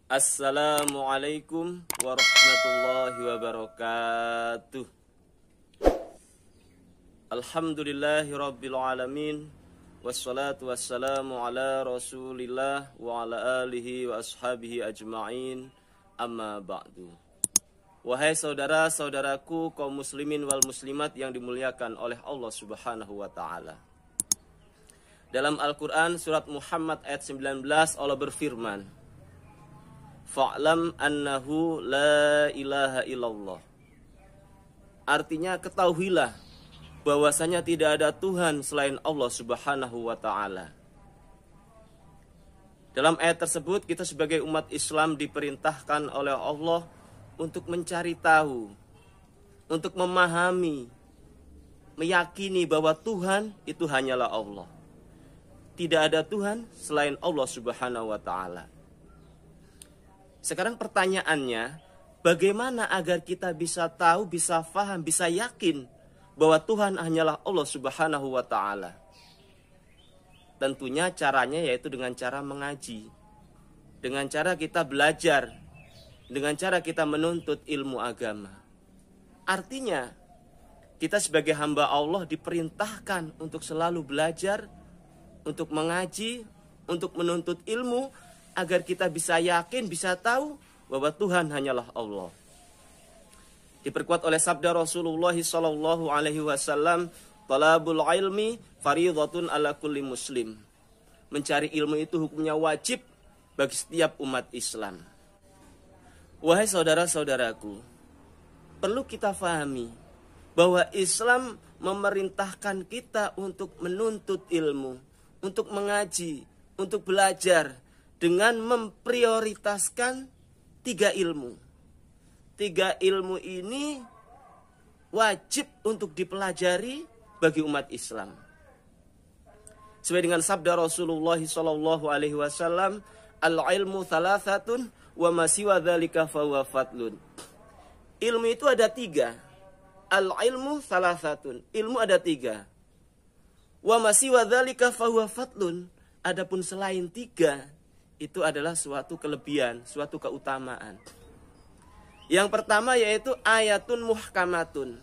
Assalamualaikum warahmatullahi wabarakatuh. Alhamdulillahi rabbil alamin. Wassalatu wassalamu ala rasulillah wa ala alihi wa ashabihi ajma'in. Amma ba'du. Wahai saudara-saudaraku kaum muslimin wal muslimat yang dimuliakan oleh Allah subhanahu wa ta'ala. Dalam Al-Quran surat Muhammad ayat 19 Allah berfirman, Fa'lam annahu la ilaha illallah. Artinya ketahuilah bahwasanya tidak ada Tuhan selain Allah subhanahu wa ta'ala. Dalam ayat tersebut kita sebagai umat Islam diperintahkan oleh Allah untuk mencari tahu, untuk memahami, meyakini bahwa Tuhan itu hanyalah Allah. Tidak ada Tuhan selain Allah subhanahu wa ta'ala. Sekarang pertanyaannya, bagaimana agar kita bisa tahu, bisa faham, bisa yakin bahwa Tuhan hanyalah Allah subhanahu wa ta'ala? Tentunya caranya yaitu dengan cara mengaji, dengan cara kita belajar, dengan cara kita menuntut ilmu agama. Artinya, kita sebagai hamba Allah diperintahkan untuk selalu belajar, untuk mengaji, untuk menuntut ilmu, agar kita bisa yakin, bisa tahu bahwa Tuhan hanyalah Allah. Diperkuat oleh sabda Rasulullah sallallahu alaihi wasallam, talabul ilmi fardhatun ala kulli muslim. Mencari ilmu itu hukumnya wajib bagi setiap umat Islam. Wahai saudara-saudaraku, perlu kita fahami bahwa Islam memerintahkan kita untuk menuntut ilmu, untuk mengaji, untuk belajar dengan memprioritaskan 3 ilmu. 3 ilmu ini wajib untuk dipelajari bagi umat Islam. Sesuai dengan sabda Rasulullah sallallahu alaihi wasallam, al-ilmu thalathatun wa ma siwa dzalika fahuwa fadlun. Ilmu itu ada 3. Al-ilmu thalathatun. Ilmu ada 3. Wa ma siwa dzalika fahuwa fadlun. Adapun selain 3 itu adalah suatu kelebihan, suatu keutamaan. Yang pertama yaitu ayatun muhkamatun.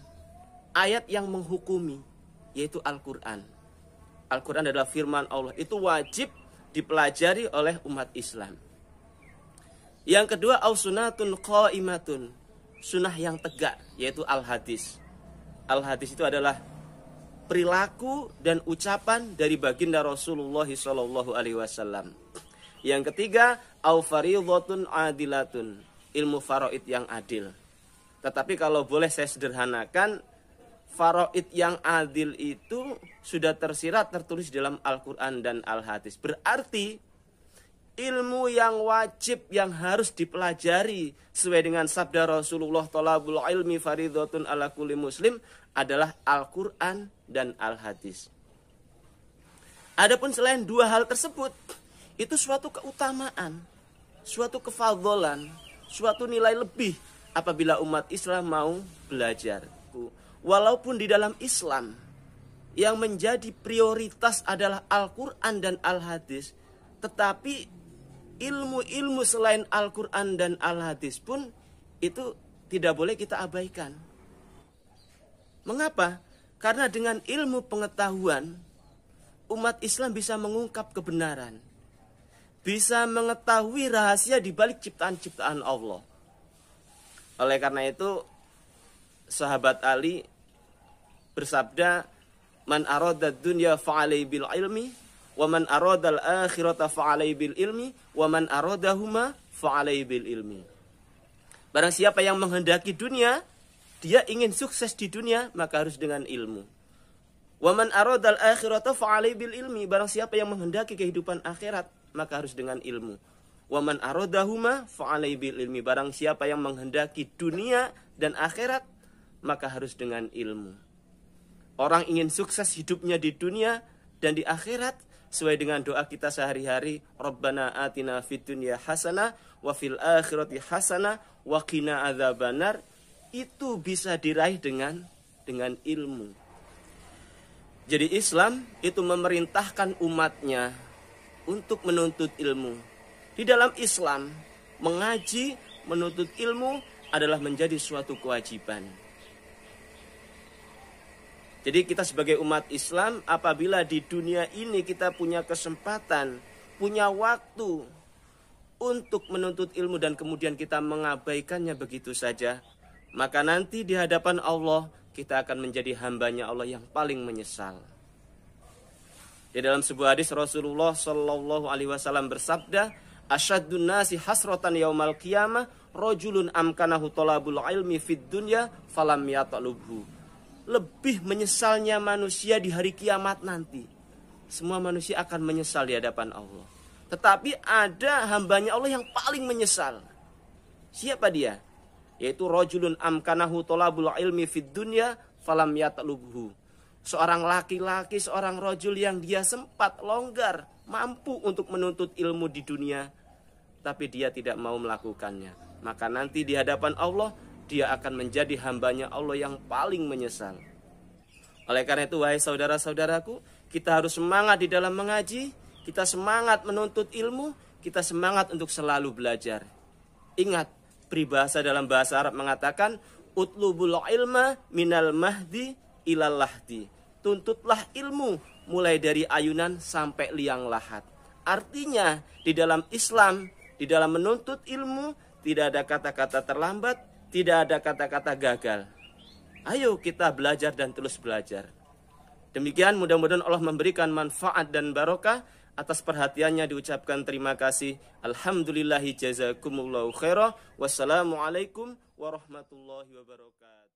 Ayat yang menghukumi, yaitu Al-Quran. Al-Quran adalah firman Allah. Itu wajib dipelajari oleh umat Islam. Yang kedua, ausunatun qaimatun. Sunnah yang tegak, yaitu al-hadis. Al-hadis itu adalah perilaku dan ucapan dari baginda Rasulullah SAW. Yang ketiga, au faridhatun adilatun. Ilmu faraid yang adil. Tetapi kalau boleh saya sederhanakan, faraid yang adil itu sudah tersirat, tertulis dalam Al-Quran dan Al-Hadis. Berarti ilmu yang wajib yang harus dipelajari sesuai dengan sabda Rasulullah talabul ilmi faridhatun ala kulli muslim adalah Al-Quran dan Al-Hadis. Adapun selain 2 hal tersebut, itu suatu keutamaan, suatu kefadholan, suatu nilai lebih apabila umat Islam mau belajar. Walaupun di dalam Islam yang menjadi prioritas adalah Al-Quran dan Al-Hadis, tetapi ilmu-ilmu selain Al-Quran dan Al-Hadis pun itu tidak boleh kita abaikan. Mengapa? Karena dengan ilmu pengetahuan umat Islam bisa mengungkap kebenaran, bisa mengetahui rahasia di balik ciptaan-ciptaan Allah. Oleh karena itu sahabat Ali bersabda, man arada dunya fa'alai bil ilmi wa man arada al akhirata fa'alai bil ilmi wa man aradahuma fa'alai bil ilmi. Barang siapa yang menghendaki dunia, dia ingin sukses di dunia, maka harus dengan ilmu. Wa man arada al akhirata fa'alai bil ilmi. Barang siapa yang menghendaki kehidupan akhirat, maka harus dengan ilmu. Wa man aradahuma fa'alai bil ilmi. Barang siapa yang menghendaki dunia dan akhirat, maka harus dengan ilmu. Orang ingin sukses hidupnya di dunia dan di akhirat sesuai dengan doa kita sehari-hari, Rabbana atina fid dunya hasanah wa fil akhirati hasanah wa qina adzabannar. Itu bisa diraih dengan ilmu. Jadi Islam itu memerintahkan umatnya untuk menuntut ilmu. Di dalam Islam mengaji, menuntut ilmu adalah menjadi suatu kewajiban. Jadi kita sebagai umat Islam, apabila di dunia ini kita punya kesempatan, punya waktu untuk menuntut ilmu dan kemudian kita mengabaikannya begitu saja, maka nanti di hadapan Allah kita akan menjadi hambanya Allah yang paling menyesal. Di dalam sebuah hadis Rasulullah Shallallahu Alaihi Wasallam bersabda, "Asyaddun nasi hasrotan yaumal qiyamah, rojulun amkanahu tolabul ilmi fid dunya falam yatalubhu." Lebih menyesalnya manusia di hari kiamat nanti. Semua manusia akan menyesal di hadapan Allah. Tetapi ada hambanya Allah yang paling menyesal. Siapa dia? Yaitu rojulun amkanahu tolabul ilmi fid dunya falam yatalubhu. Seorang laki-laki, seorang rojul yang dia sempat longgar, mampu untuk menuntut ilmu di dunia, tapi dia tidak mau melakukannya. Maka nanti di hadapan Allah, dia akan menjadi hambanya Allah yang paling menyesal. Oleh karena itu, wahai saudara-saudaraku, kita harus semangat di dalam mengaji, kita semangat menuntut ilmu, kita semangat untuk selalu belajar. Ingat, peribahasa dalam bahasa Arab mengatakan, utlubul ilma minal mahdi ilal lahdi. Tuntutlah ilmu mulai dari ayunan sampai liang lahat. Artinya, di dalam Islam, di dalam menuntut ilmu, tidak ada kata-kata terlambat, tidak ada kata-kata gagal. Ayo kita belajar dan terus belajar. Demikian, mudah-mudahan Allah memberikan manfaat dan barokah. Atas perhatiannya diucapkan terima kasih. Alhamdulillahi jazakumullahu khairah. Wassalamualaikum warahmatullahi wabarakatuh.